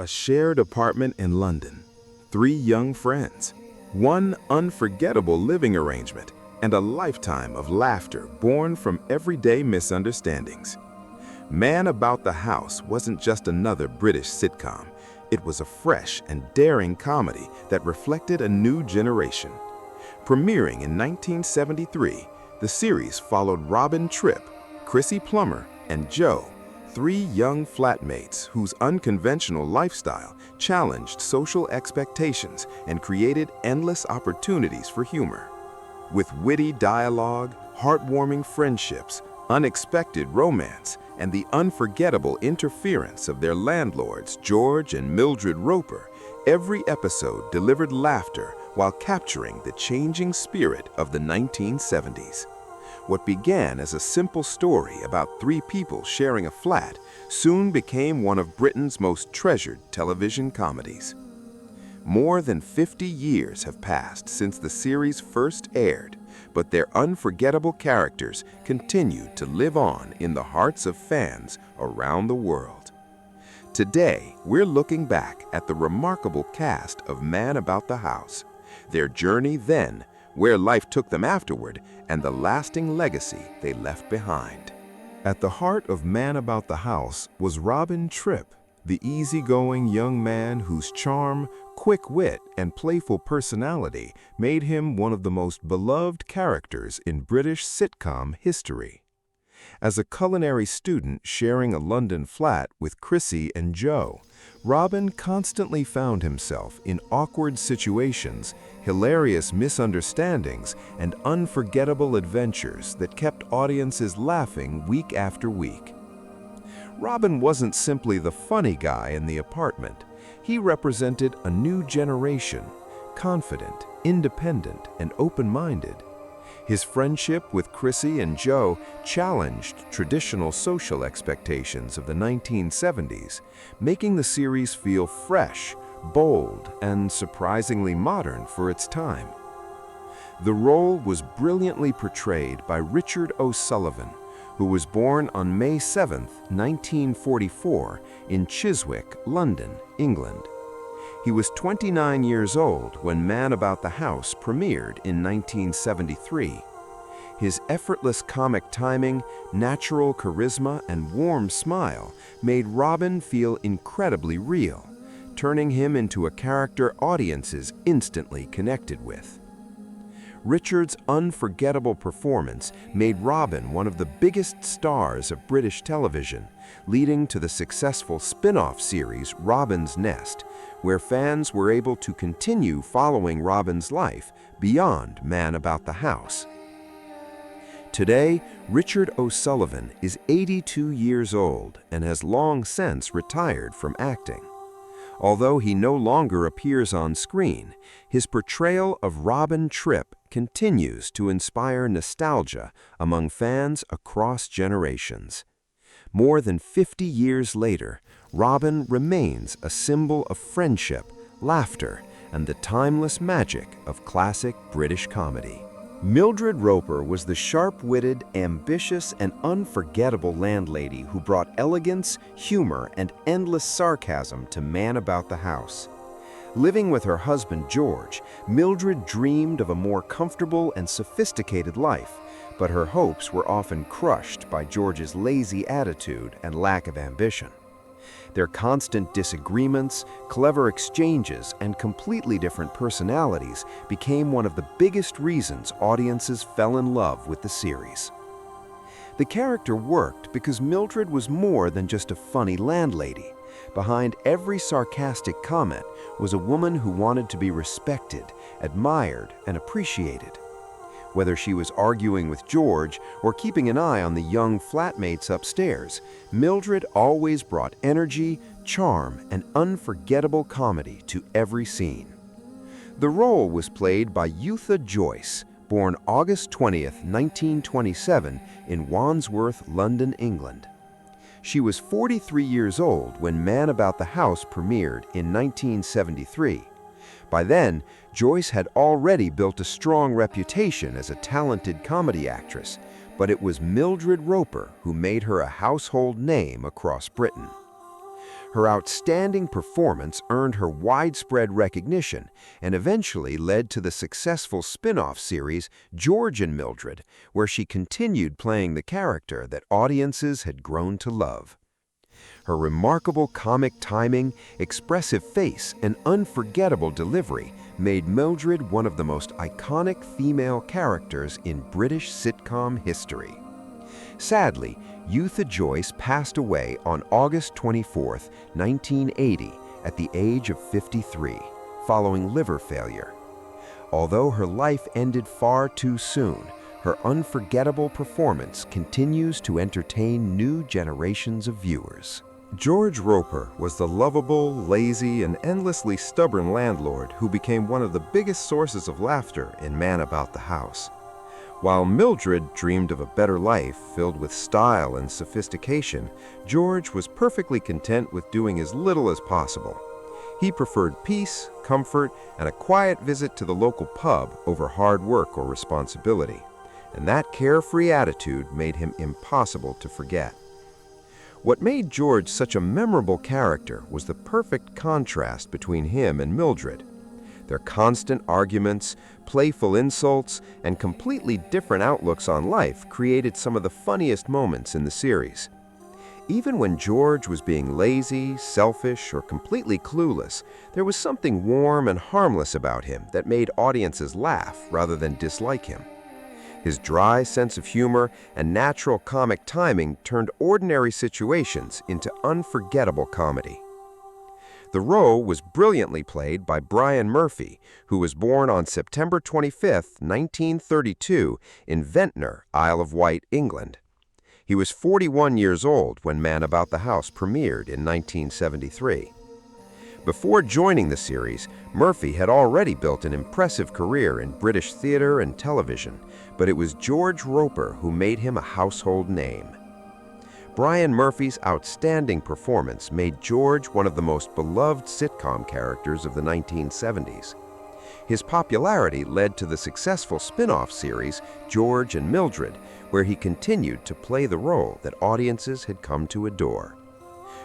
A shared apartment in London, three young friends, one unforgettable living arrangement, and a lifetime of laughter born from everyday misunderstandings. Man About the House wasn't just another British sitcom. It was a fresh and daring comedy that reflected a new generation. Premiering in 1973, the series followed Robin Tripp, Chrissy Plummer, and Joe, three young flatmates whose unconventional lifestyle challenged social expectations and created endless opportunities for humor. With witty dialogue, heartwarming friendships, unexpected romance, and the unforgettable interference of their landlords, George and Mildred Roper, every episode delivered laughter while capturing the changing spirit of the 1970s. What began as a simple story about three people sharing a flat soon became one of Britain's most treasured television comedies. More than 50 years have passed since the series first aired, but their unforgettable characters continue to live on in the hearts of fans around the world. Today, we're looking back at the remarkable cast of Man About the House, their journey then, where life took them afterward, and the lasting legacy they left behind. At the heart of Man About the House was Robin Tripp, the easygoing young man whose charm, quick wit, and playful personality made him one of the most beloved characters in British sitcom history. As a culinary student sharing a London flat with Chrissy and Joe, Robin constantly found himself in awkward situations, hilarious misunderstandings, and unforgettable adventures that kept audiences laughing week after week. Robin wasn't simply the funny guy in the apartment. He represented a new generation, confident, independent, and open-minded. His friendship with Chrissy and Joe challenged traditional social expectations of the 1970s, making the series feel fresh, bold, and surprisingly modern for its time. The role was brilliantly portrayed by Richard O'Sullivan, who was born on May 7, 1944, in Chiswick, London, England. He was 29 years old when Man About the House premiered in 1973. His effortless comic timing, natural charisma, and warm smile made Robin feel incredibly real, turning him into a character audiences instantly connected with. Richard's unforgettable performance made Robin one of the biggest stars of British television, leading to the successful spin-off series Robin's Nest, where fans were able to continue following Robin's life beyond Man About the House. Today, Richard O'Sullivan is 82 years old and has long since retired from acting. Although he no longer appears on screen, his portrayal of Robin Tripp continues to inspire nostalgia among fans across generations. More than 50 years later, Robin remains a symbol of friendship, laughter, and the timeless magic of classic British comedy. Mildred Roper was the sharp-witted, ambitious, and unforgettable landlady who brought elegance, humor, and endless sarcasm to Man About the House. Living with her husband George, Mildred dreamed of a more comfortable and sophisticated life, but her hopes were often crushed by George's lazy attitude and lack of ambition. Their constant disagreements, clever exchanges, and completely different personalities became one of the biggest reasons audiences fell in love with the series. The character worked because Mildred was more than just a funny landlady. Behind every sarcastic comment was a woman who wanted to be respected, admired, and appreciated. Whether she was arguing with George or keeping an eye on the young flatmates upstairs, Mildred always brought energy, charm, and unforgettable comedy to every scene. The role was played by Eutha Joyce, born August 20, 1927, in Wandsworth, London, England. She was 43 years old when Man About the House premiered in 1973. By then, Joyce had already built a strong reputation as a talented comedy actress, but it was Mildred Roper who made her a household name across Britain. Her outstanding performance earned her widespread recognition and eventually led to the successful spin-off series George and Mildred, where she continued playing the character that audiences had grown to love. Her remarkable comic timing, expressive face, and unforgettable delivery made Mildred one of the most iconic female characters in British sitcom history. Sadly, Eutha Joyce passed away on August 24, 1980, at the age of 53, following liver failure. Although her life ended far too soon, her unforgettable performance continues to entertain new generations of viewers. George Roper was the lovable, lazy, and endlessly stubborn landlord who became one of the biggest sources of laughter in Man About the House. While Mildred dreamed of a better life filled with style and sophistication, George was perfectly content with doing as little as possible. He preferred peace, comfort, and a quiet visit to the local pub over hard work or responsibility. And that carefree attitude made him impossible to forget. What made George such a memorable character was the perfect contrast between him and Mildred. Their constant arguments, playful insults, and completely different outlooks on life created some of the funniest moments in the series. Even when George was being lazy, selfish, or completely clueless, there was something warm and harmless about him that made audiences laugh rather than dislike him. His dry sense of humor and natural comic timing turned ordinary situations into unforgettable comedy. The role was brilliantly played by Brian Murphy, who was born on September 25, 1932, in Ventnor, Isle of Wight, England. He was 41 years old when Man About the House premiered in 1973. Before joining the series, Murphy had already built an impressive career in British theater and television, but it was George Roper who made him a household name. Brian Murphy's outstanding performance made George one of the most beloved sitcom characters of the 1970s. His popularity led to the successful spin-off series George and Mildred, where he continued to play the role that audiences had come to adore.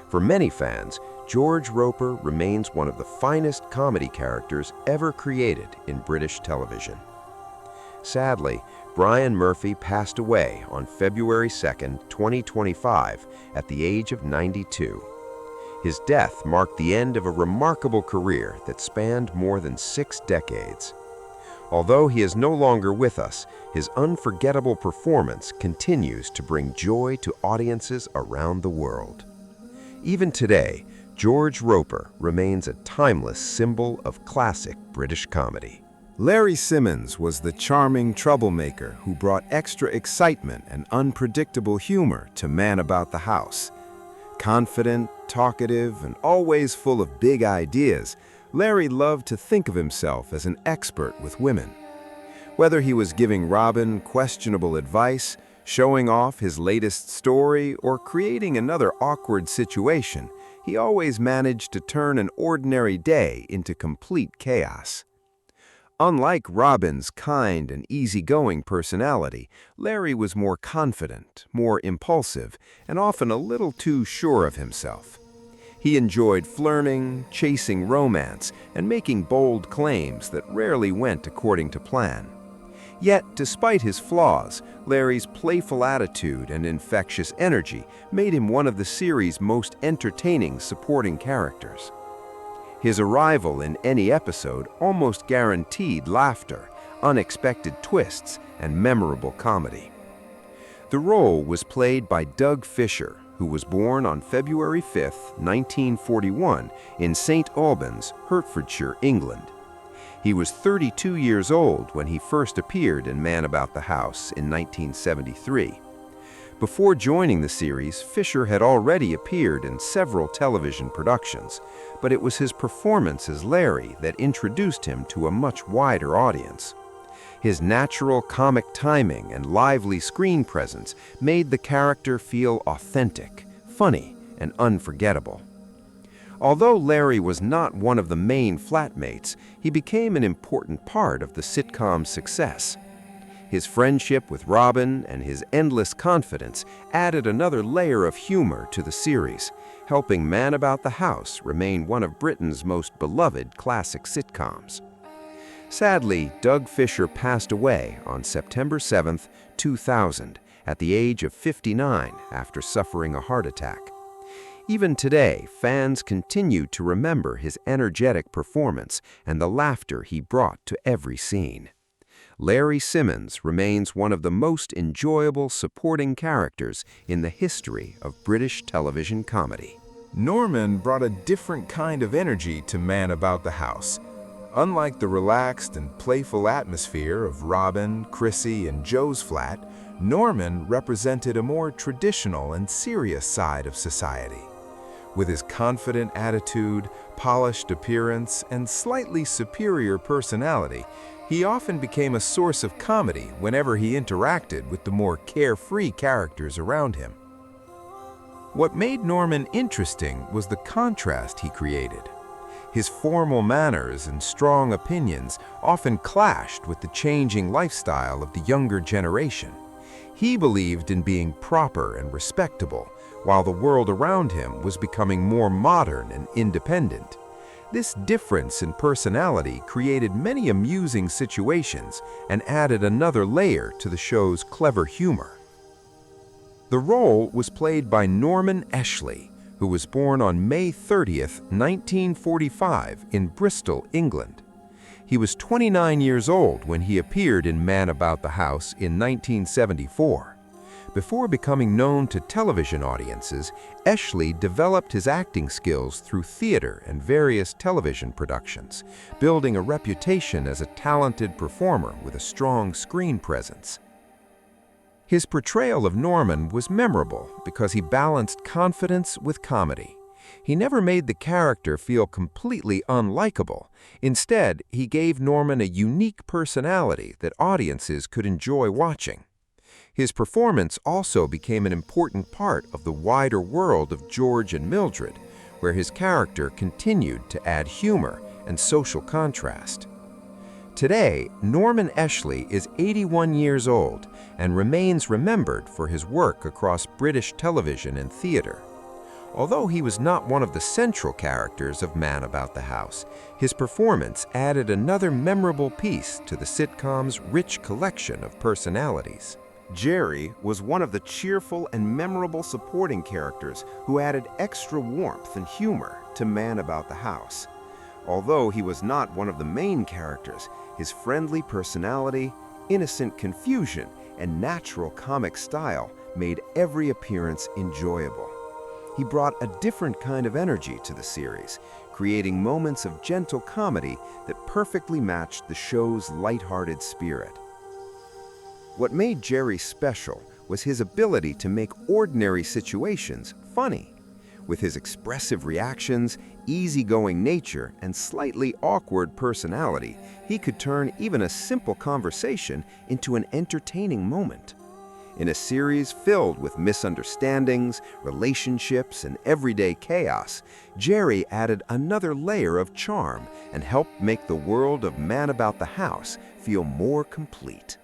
For many fans, George Roper remains one of the finest comedy characters ever created in British television. Sadly, Brian Murphy passed away on February 2, 2025, at the age of 92. His death marked the end of a remarkable career that spanned more than 6 decades. Although he is no longer with us, his unforgettable performance continues to bring joy to audiences around the world. Even today, George Roper remains a timeless symbol of classic British comedy. Larry Simmons was the charming troublemaker who brought extra excitement and unpredictable humor to Man About the House. Confident, talkative, and always full of big ideas, Larry loved to think of himself as an expert with women. Whether he was giving Robin questionable advice, showing off his latest story, or creating another awkward situation, he always managed to turn an ordinary day into complete chaos. Unlike Robin's kind and easygoing personality, Larry was more confident, more impulsive, and often a little too sure of himself. He enjoyed flirting, chasing romance, and making bold claims that rarely went according to plan. Yet, despite his flaws, Larry's playful attitude and infectious energy made him one of the series' most entertaining supporting characters. His arrival in any episode almost guaranteed laughter, unexpected twists, and memorable comedy. The role was played by Doug Fisher, who was born on February 5, 1941, in St. Albans, Hertfordshire, England. He was 32 years old when he first appeared in Man About the House in 1973. Before joining the series, Fisher had already appeared in several television productions, but it was his performance as Larry that introduced him to a much wider audience. His natural comic timing and lively screen presence made the character feel authentic, funny, and unforgettable. Although Larry was not one of the main flatmates, he became an important part of the sitcom's success. His friendship with Robin and his endless confidence added another layer of humor to the series, helping Man About the House remain one of Britain's most beloved classic sitcoms. Sadly, Doug Fisher passed away on September 7, 2000, at the age of 59 after suffering a heart attack. Even today, fans continue to remember his energetic performance and the laughter he brought to every scene. Larry Simmons remains one of the most enjoyable supporting characters in the history of British television comedy. Norman brought a different kind of energy to Man About the House. Unlike the relaxed and playful atmosphere of Robin, Chrissy, and Joe's flat, Norman represented a more traditional and serious side of society. With his confident attitude, polished appearance, and slightly superior personality, he often became a source of comedy whenever he interacted with the more carefree characters around him. What made Norman interesting was the contrast he created. His formal manners and strong opinions often clashed with the changing lifestyle of the younger generation. He believed in being proper and respectable, while the world around him was becoming more modern and independent. This difference in personality created many amusing situations and added another layer to the show's clever humor. The role was played by Norman Eshley, who was born on May 30th, 1945 in Bristol, England. He was 29 years old when he appeared in Man About the House in 1974. Before becoming known to television audiences, Eshley developed his acting skills through theater and various television productions, building a reputation as a talented performer with a strong screen presence. His portrayal of Norman was memorable because he balanced confidence with comedy. He never made the character feel completely unlikable. Instead, he gave Norman a unique personality that audiences could enjoy watching. His performance also became an important part of the wider world of George and Mildred, where his character continued to add humor and social contrast. Today, Norman Eshley is 81 years old and remains remembered for his work across British television and theater. Although he was not one of the central characters of Man About the House, his performance added another memorable piece to the sitcom's rich collection of personalities. Jerry was one of the cheerful and memorable supporting characters who added extra warmth and humor to Man About the House. Although he was not one of the main characters, his friendly personality, innocent confusion, and natural comic style made every appearance enjoyable. He brought a different kind of energy to the series, creating moments of gentle comedy that perfectly matched the show's lighthearted spirit. What made Jerry special was his ability to make ordinary situations funny. With his expressive reactions, easygoing nature, and slightly awkward personality, he could turn even a simple conversation into an entertaining moment. In a series filled with misunderstandings, relationships, and everyday chaos, Jerry added another layer of charm and helped make the world of Man About the House feel more complete.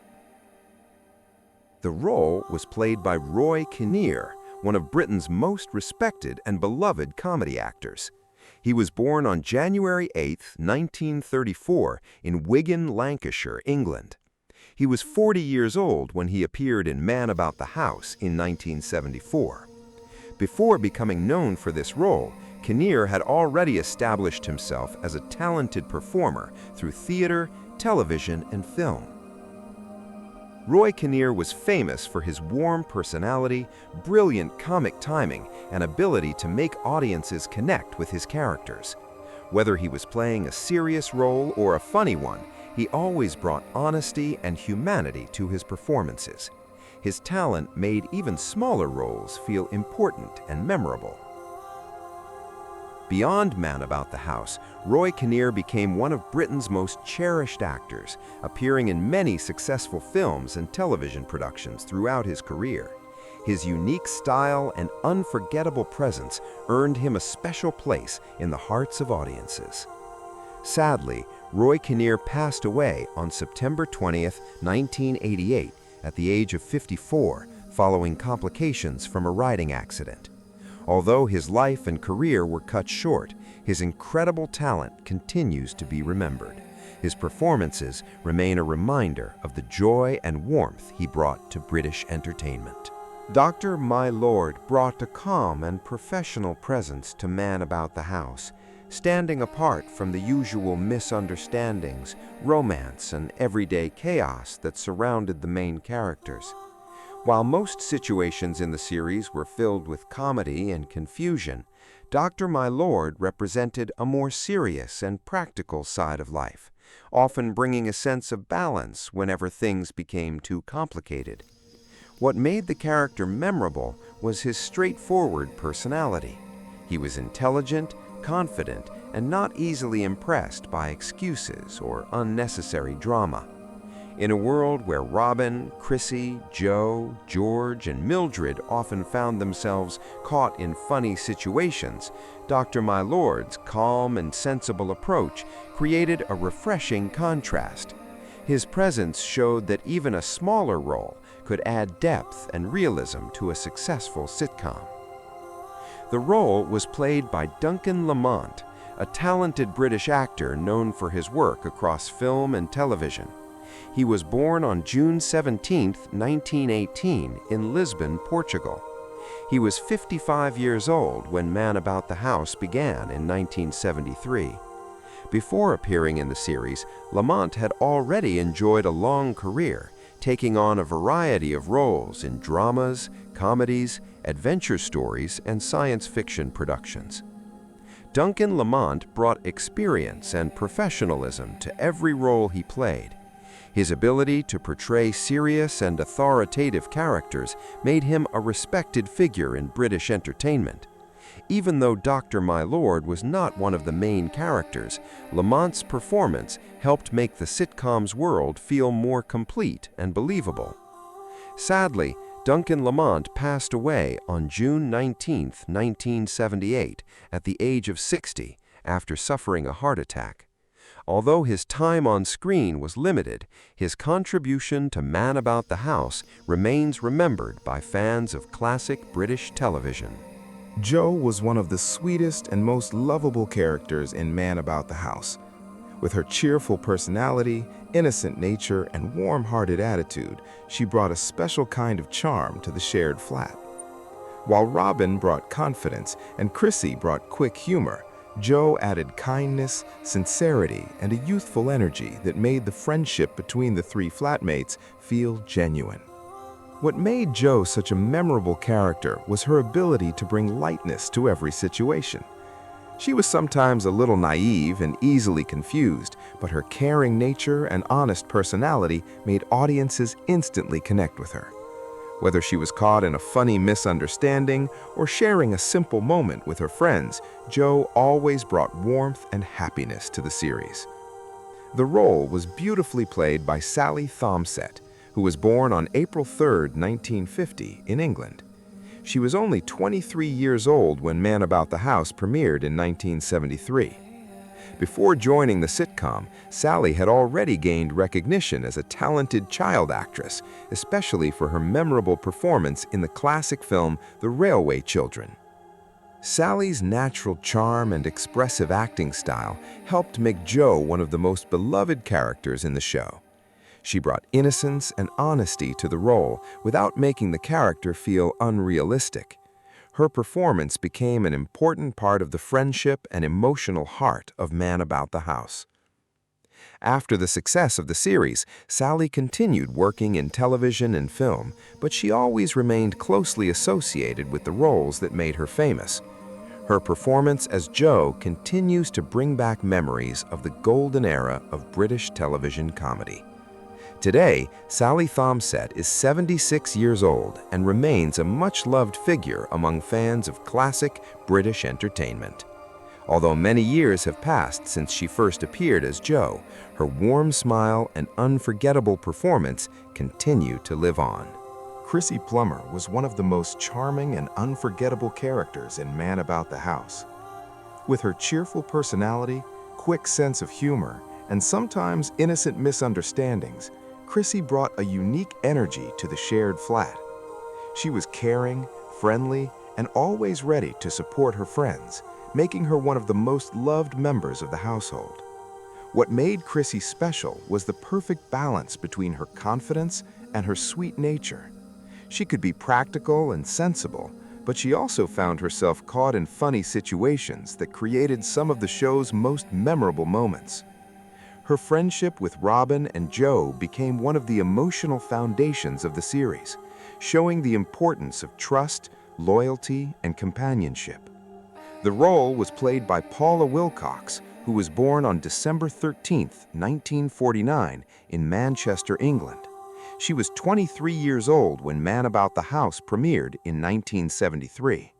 The role was played by Roy Kinnear, one of Britain's most respected and beloved comedy actors. He was born on January 8, 1934, in Wigan, Lancashire, England. He was 40 years old when he appeared in Man About the House in 1974. Before becoming known for this role, Kinnear had already established himself as a talented performer through theater, television, and film. Roy Kinnear was famous for his warm personality, brilliant comic timing, and ability to make audiences connect with his characters. Whether he was playing a serious role or a funny one, he always brought honesty and humanity to his performances. His talent made even smaller roles feel important and memorable. Beyond Man About the House, Roy Kinnear became one of Britain's most cherished actors, appearing in many successful films and television productions throughout his career. His unique style and unforgettable presence earned him a special place in the hearts of audiences. Sadly, Roy Kinnear passed away on September 20, 1988, at the age of 54, following complications from a riding accident. Although his life and career were cut short, his incredible talent continues to be remembered. His performances remain a reminder of the joy and warmth he brought to British entertainment. Dr. My Lord brought a calm and professional presence to Man About the House, standing apart from the usual misunderstandings, romance, and everyday chaos that surrounded the main characters. While most situations in the series were filled with comedy and confusion, Dr. My Lord represented a more serious and practical side of life, often bringing a sense of balance whenever things became too complicated. What made the character memorable was his straightforward personality. He was intelligent, confident, and not easily impressed by excuses or unnecessary drama. In a world where Robin, Chrissy, Joe, George, and Mildred often found themselves caught in funny situations, Dr. My Lord's calm and sensible approach created a refreshing contrast. His presence showed that even a smaller role could add depth and realism to a successful sitcom. The role was played by Duncan Lamont, a talented British actor known for his work across film and television. He was born on June 17, 1918, in Lisbon, Portugal. He was 55 years old when Man About the House began in 1973. Before appearing in the series, Lamont had already enjoyed a long career, taking on a variety of roles in dramas, comedies, adventure stories, and science fiction productions. Duncan Lamont brought experience and professionalism to every role he played. His ability to portray serious and authoritative characters made him a respected figure in British entertainment. Even though Dr. My Lord was not one of the main characters, Lamont's performance helped make the sitcom's world feel more complete and believable. Sadly, Duncan Lamont passed away on June 19, 1978, at the age of 60, after suffering a heart attack. Although his time on screen was limited, his contribution to Man About the House remains remembered by fans of classic British television. Jo was one of the sweetest and most lovable characters in Man About the House. With her cheerful personality, innocent nature, and warm-hearted attitude, she brought a special kind of charm to the shared flat. While Robin brought confidence and Chrissy brought quick humor, Jo added kindness, sincerity, and a youthful energy that made the friendship between the three flatmates feel genuine. What made Jo such a memorable character was her ability to bring lightness to every situation. She was sometimes a little naive and easily confused, but her caring nature and honest personality made audiences instantly connect with her. Whether she was caught in a funny misunderstanding or sharing a simple moment with her friends, Jo always brought warmth and happiness to the series. The role was beautifully played by Sally Thomsett, who was born on April 3, 1950, in England. She was only 23 years old when Man About the House premiered in 1973. Before joining the sitcom, Sally had already gained recognition as a talented child actress, especially for her memorable performance in the classic film The Railway Children. Sally's natural charm and expressive acting style helped make Jo one of the most beloved characters in the show. She brought innocence and honesty to the role without making the character feel unrealistic. Her performance became an important part of the friendship and emotional heart of Man About the House. After the success of the series, Sally continued working in television and film, but she always remained closely associated with the roles that made her famous. Her performance as Jo continues to bring back memories of the golden era of British television comedy. Today, Sally Thomsett is 76 years old and remains a much-loved figure among fans of classic British entertainment. Although many years have passed since she first appeared as Jo, her warm smile and unforgettable performance continue to live on. Chrissy Plummer was one of the most charming and unforgettable characters in Man About the House. With her cheerful personality, quick sense of humor, and sometimes innocent misunderstandings, Chrissy brought a unique energy to the shared flat. She was caring, friendly, and always ready to support her friends, making her one of the most loved members of the household. What made Chrissy special was the perfect balance between her confidence and her sweet nature. She could be practical and sensible, but she also found herself caught in funny situations that created some of the show's most memorable moments. Her friendship with Robin and Joe became one of the emotional foundations of the series, showing the importance of trust, loyalty, and companionship. The role was played by Paula Wilcox, who was born on December 13, 1949, in Manchester, England. She was 23 years old when Man About the House premiered in 1973.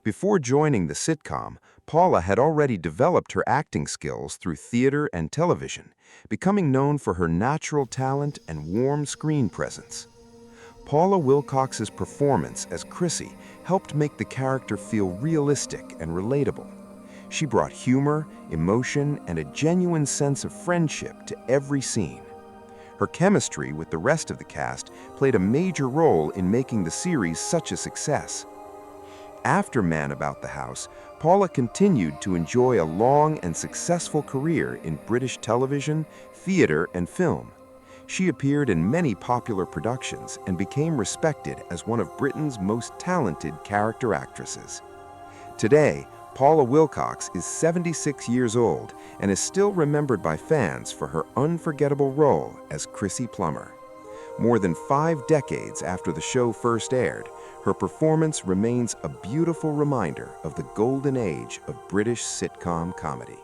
Before joining the sitcom, Paula had already developed her acting skills through theater and television, becoming known for her natural talent and warm screen presence. Paula Wilcox's performance as Chrissy helped make the character feel realistic and relatable. She brought humor, emotion, and a genuine sense of friendship to every scene. Her chemistry with the rest of the cast played a major role in making the series such a success. After Man About the House, Paula continued to enjoy a long and successful career in British television, theater, and film. She appeared in many popular productions and became respected as one of Britain's most talented character actresses. Today, Paula Wilcox is 76 years old and is still remembered by fans for her unforgettable role as Chrissy Plummer. More than 5 decades after the show first aired, her performance remains a beautiful reminder of the golden age of British sitcom comedy.